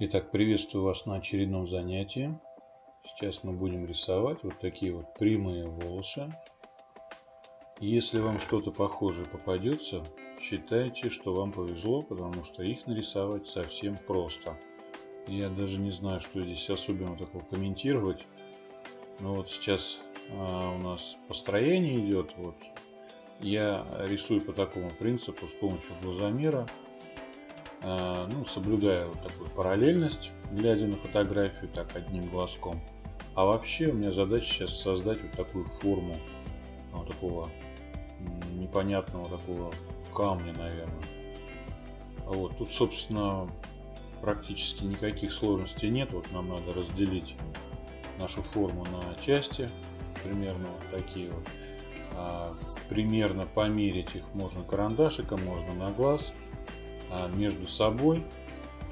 Итак, приветствую вас на очередном занятии. Сейчас мы будем рисовать вот такие вот прямые волосы. Если вам что-то похожее попадется, считайте, что вам повезло, потому что их нарисовать совсем просто. Я даже не знаю, что здесь особенно такого комментировать. Но вот сейчас у нас построение идет. Вот. Я рисую по такому принципу с помощью глазомера. Соблюдая вот такую параллельность, глядя на фотографию так одним глазком. А вообще у меня задача сейчас создать вот такую форму вот такого непонятного такого камня, наверное. Вот тут, собственно, практически никаких сложностей нет. Вот нам надо разделить нашу форму на части, примерно вот такие вот. Примерно померить их можно карандашиком, можно на глаз. Между собой,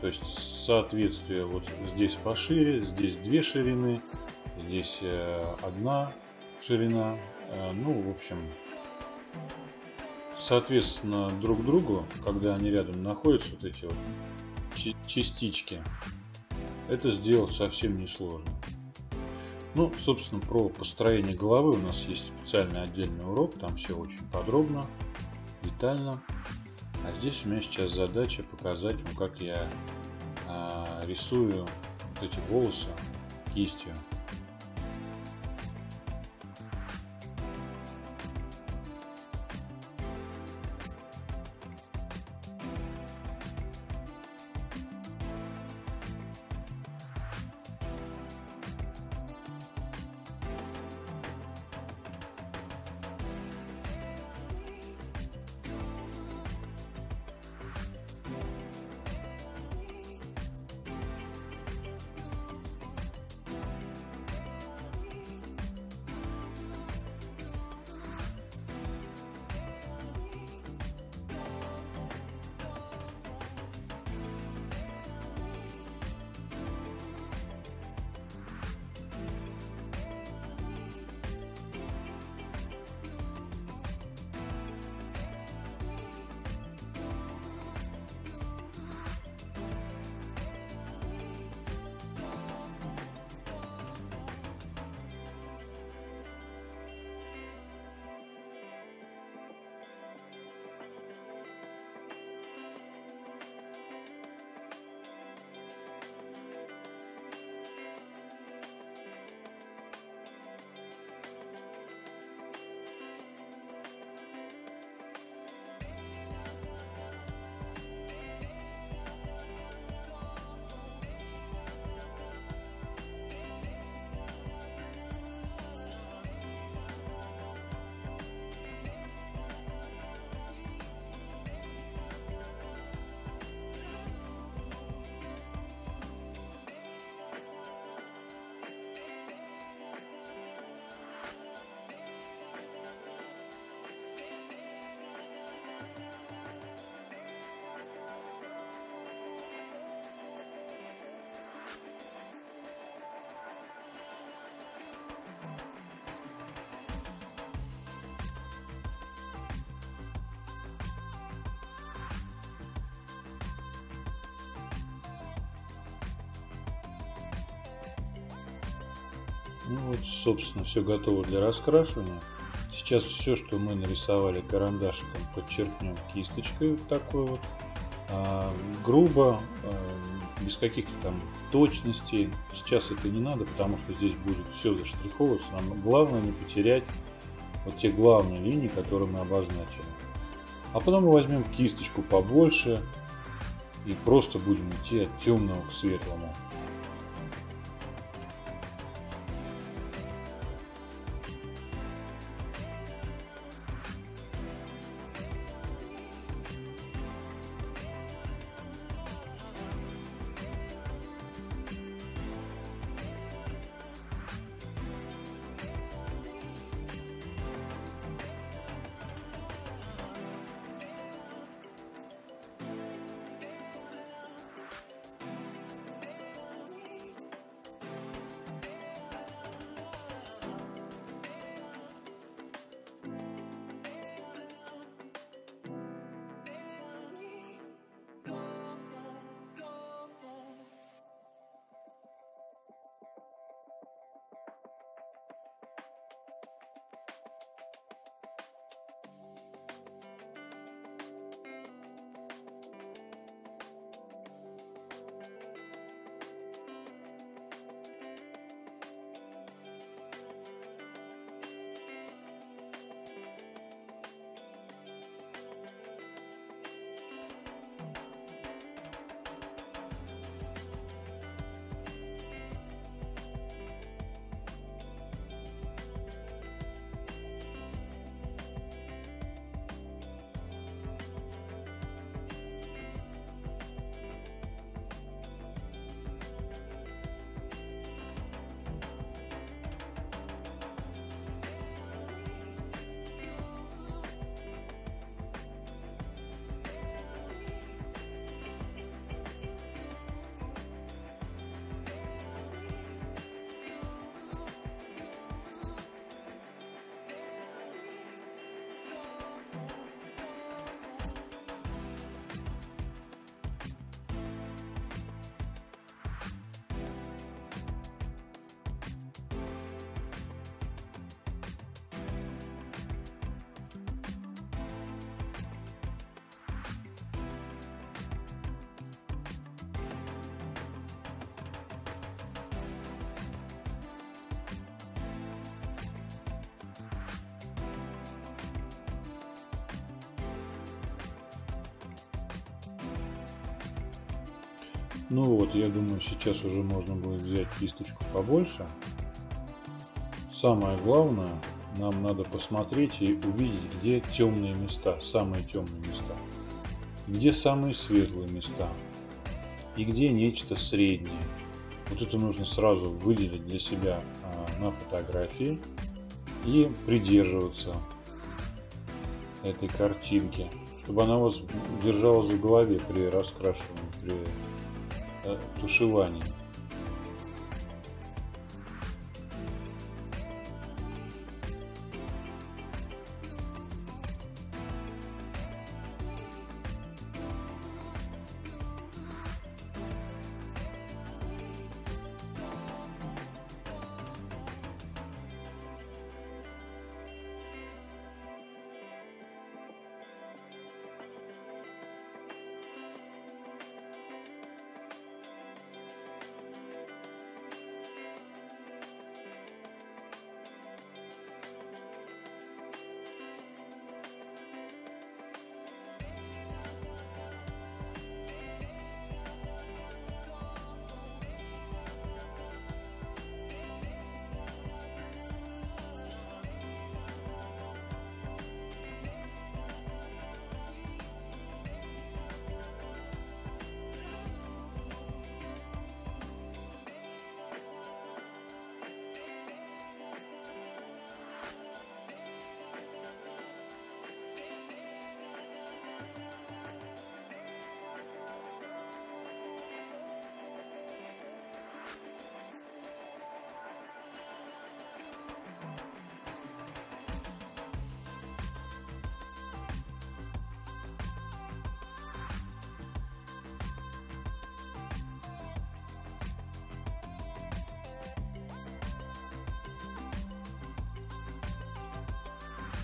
то есть соответствие вот здесь пошире, здесь две ширины, здесь одна ширина, в общем, соответственно друг другу, когда они рядом находятся, вот эти вот частички, это сделать совсем несложно. Собственно, про построение головы у нас есть специальный отдельный урок, там все очень подробно, детально. А здесь у меня сейчас задача показать вам, как я рисую вот эти волосы кистью. Собственно, все готово для раскрашивания. Сейчас все, что мы нарисовали карандашиком, подчеркнем кисточкой вот такой вот. Грубо, без каких-то там точностей. Сейчас это не надо, потому что здесь будет все заштриховываться. Нам главное не потерять вот те главные линии, которые мы обозначили. А потом мы возьмем кисточку побольше и просто будем идти от темного к светлому. Ну вот, я думаю, сейчас уже можно будет взять кисточку побольше. Самое главное, нам надо посмотреть и увидеть, где темные места, самые темные места, где самые светлые места и где нечто среднее. Вот это нужно сразу выделить для себя на фотографии и придерживаться этой картинки, чтобы она у вас держалась в голове при раскрашивании, при тушевании.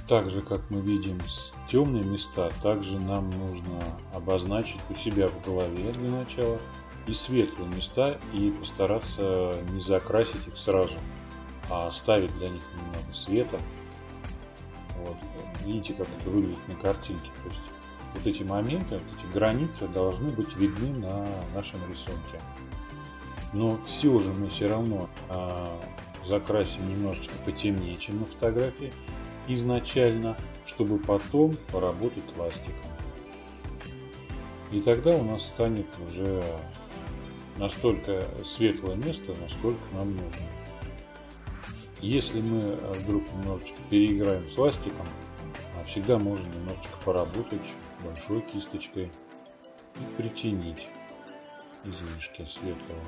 Так же, как мы видим темные места, также нам нужно обозначить у себя в голове для начала и светлые места и постараться не закрасить их сразу, а оставить для них немного света. Вот. Видите, как это выглядит на картинке. То есть вот эти моменты, вот эти границы должны быть видны на нашем рисунке. Но все же мы все равно закрасим немножечко потемнее, чем на фотографии изначально, чтобы потом поработать ластиком. И тогда у нас станет уже настолько светлое место, насколько нам нужно. Если мы вдруг немножечко переиграем с ластиком, всегда можно немножечко поработать большой кисточкой и притенить излишки светлого.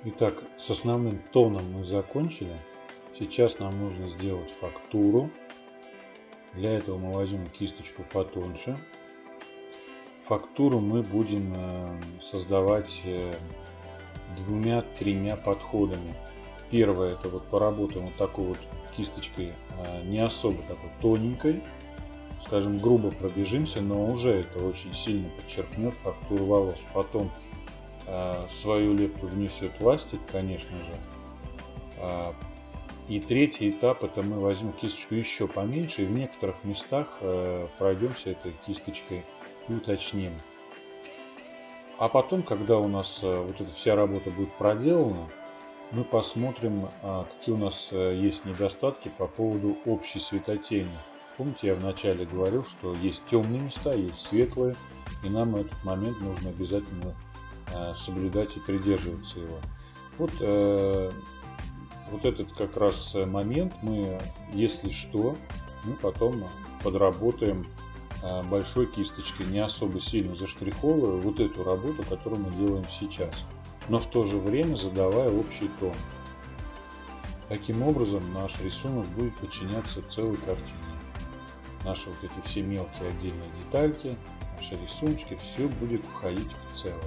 Итак, с основным тоном мы закончили. Сейчас нам нужно сделать фактуру. Для этого мы возьмем кисточку потоньше. Фактуру мы будем создавать двумя-тремя подходами. Первое, это вот поработаем вот такой вот кисточкой, не особо такой тоненькой, скажем, грубо пробежимся, но уже это очень сильно подчеркнет фактуру волос. Потом свою лепту внесет ластик, конечно же. И третий этап, это мы возьмем кисточку еще поменьше и в некоторых местах пройдемся этой кисточкой и уточним. А потом, когда у нас вот эта вся работа будет проделана, мы посмотрим, какие у нас есть недостатки по поводу общей светотени. Помните, я вначале говорил, что есть темные места, есть светлые, и нам этот момент нужно обязательно соблюдать и придерживаться его. Вот этот как раз момент мы, если что, мы потом подработаем большой кисточкой, не особо сильно заштриховывая вот эту работу, которую мы делаем сейчас, но в то же время задавая общий тон. Таким образом наш рисунок будет подчиняться целой картине. Наши вот эти все мелкие отдельные детальки, наши рисуночки, все будет входить в целое.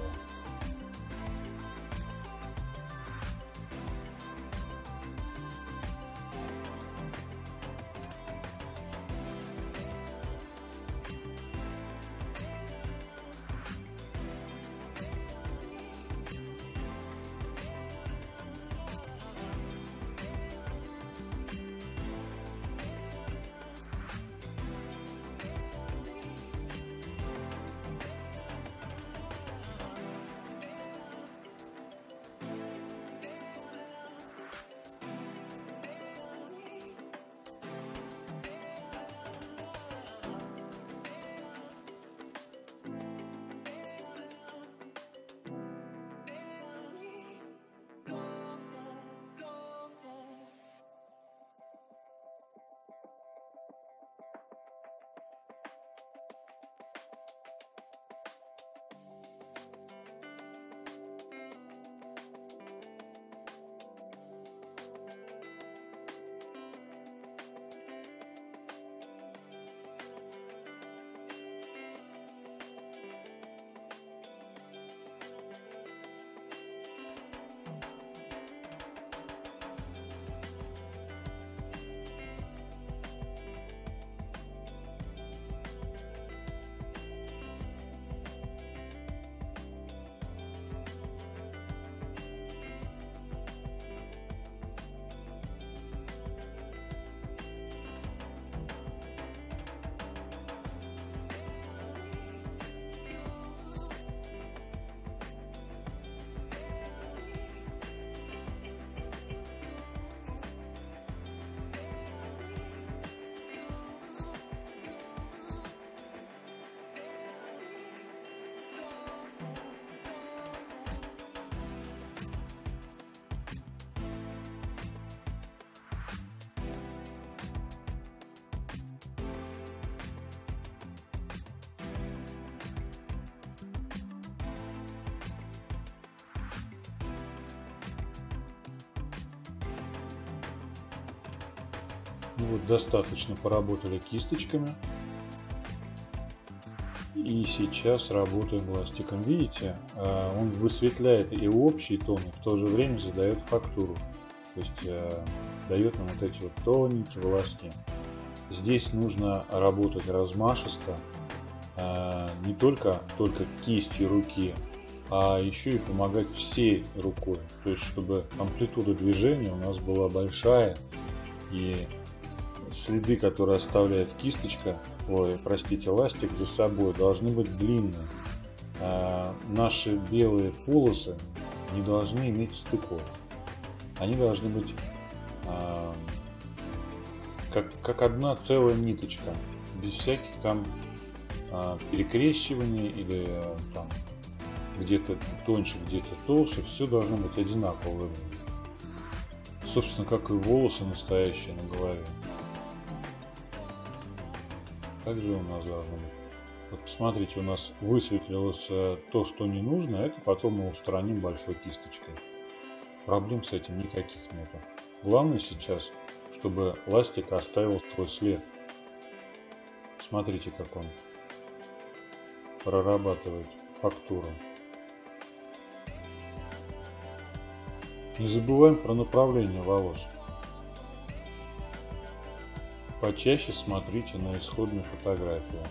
Ну вот, достаточно поработали кисточками. И сейчас работаем ластиком. Видите, он высветляет и общий тон, и в то же время задает фактуру. То есть дает нам вот эти вот тоненькие волоски. Здесь нужно работать размашисто, не только кистью руки, а еще и помогать всей рукой. То есть чтобы амплитуда движения у нас была большая, и следы, которые оставляет кисточка, ластик за собой, должны быть длинные. Наши белые полосы не должны иметь стыков. Они должны быть как одна целая ниточка, без всяких там перекрещиваний или там где-то тоньше, где-то толще. Все должно быть одинаково выглядеть. Собственно, как и волосы настоящие на голове. Также у нас должно быть. Вот посмотрите, у нас высветлилось то, что не нужно. Это потом мы устраним большой кисточкой. Проблем с этим никаких нету. Главное сейчас, чтобы ластик оставил свой след. Смотрите, как он прорабатывает фактуру. Не забываем про направление волос. Почаще смотрите на исходную фотографию.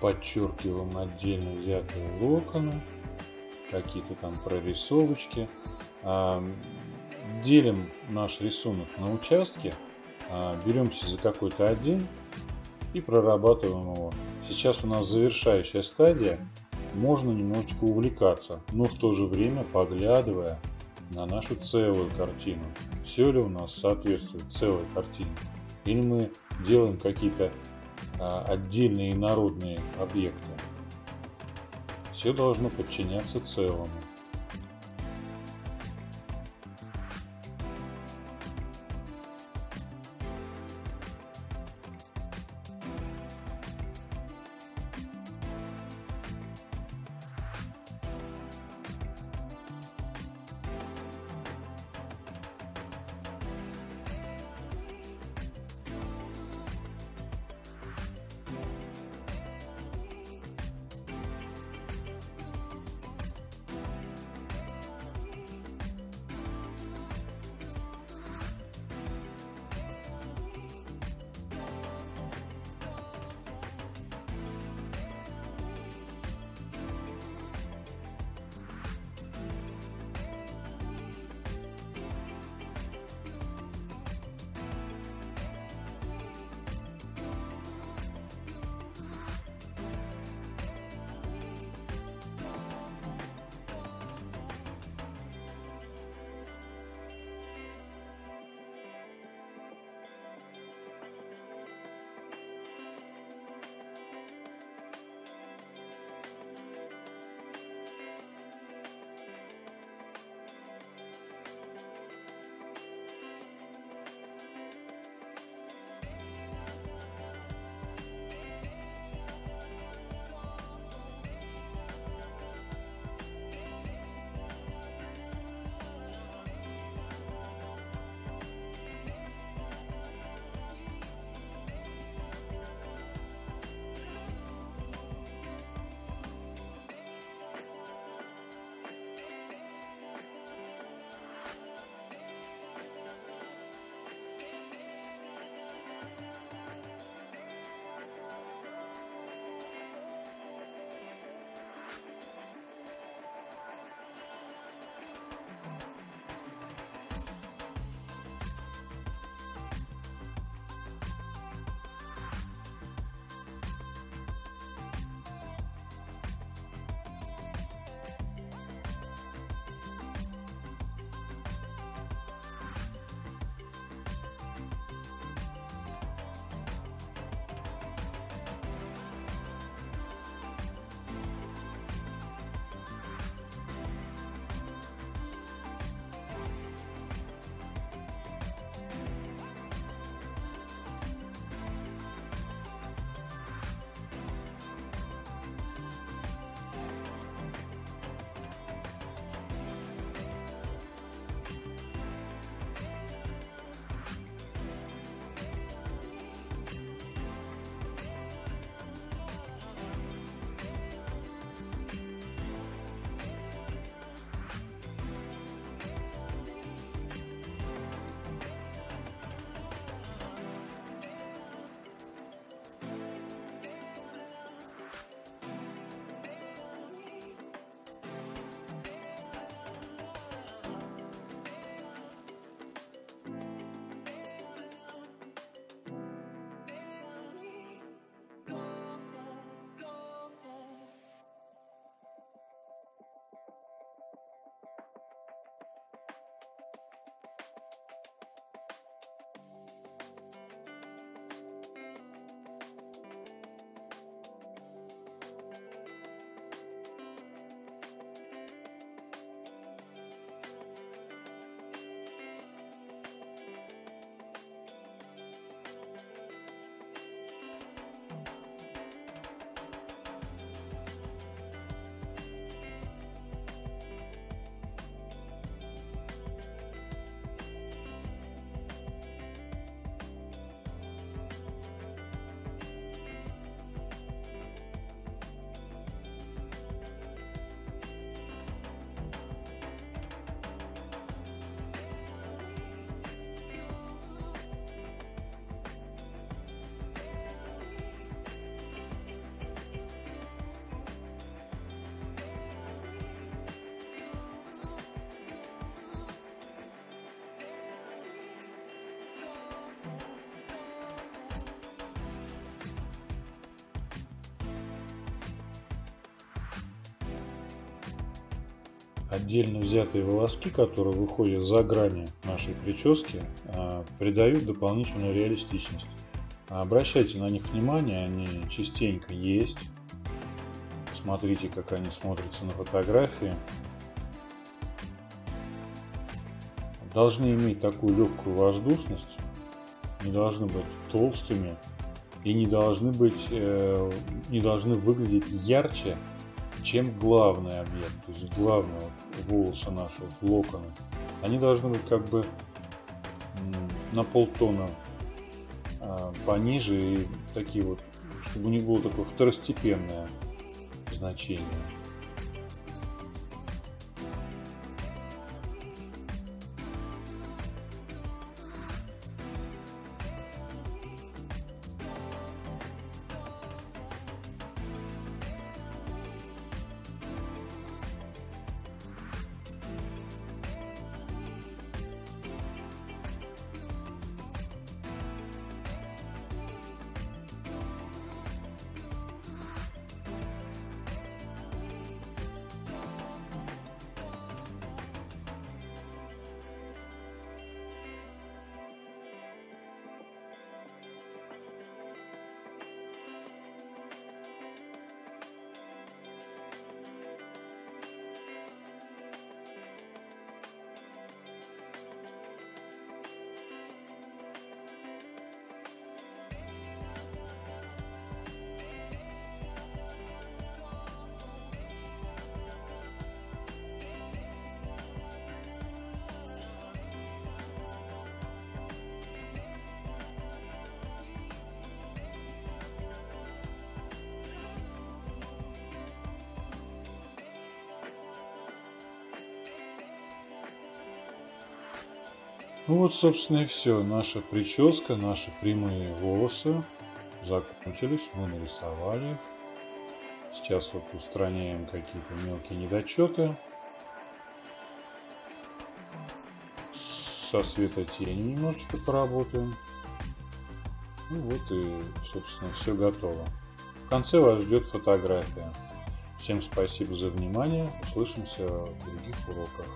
Подчеркиваем отдельно взятые локоны, какие-то там прорисовочки. Делим наш рисунок на участки, беремся за какой-то один и прорабатываем его. Сейчас у нас завершающая стадия, можно немножечко увлекаться, но в то же время поглядывая на нашу целую картину. Все ли у нас соответствует целой картине? Или мы делаем какие-то отдельные инородные объекты? Все должно подчиняться целому. отдельно взятые волоски, которые выходят за грани нашей прически, придают дополнительную реалистичность. Обращайте на них внимание, они частенько есть. Смотрите, как они смотрятся на фотографии. Должны иметь такую легкую воздушность, не должны быть толстыми и не должны выглядеть ярче, чем главный объект, то есть главные волосы наши, локоны. Они должны быть как бы на полтона пониже и такие вот, чтобы не было такое второстепенное значение. Ну вот, собственно, и все. Наша прическа, наши прямые волосы закончились. Мы нарисовали их. Сейчас вот устраняем какие-то мелкие недочеты. Со светотенью немножечко поработаем. Ну вот и, собственно, все готово. В конце вас ждет фотография. Всем спасибо за внимание. Услышимся в других уроках.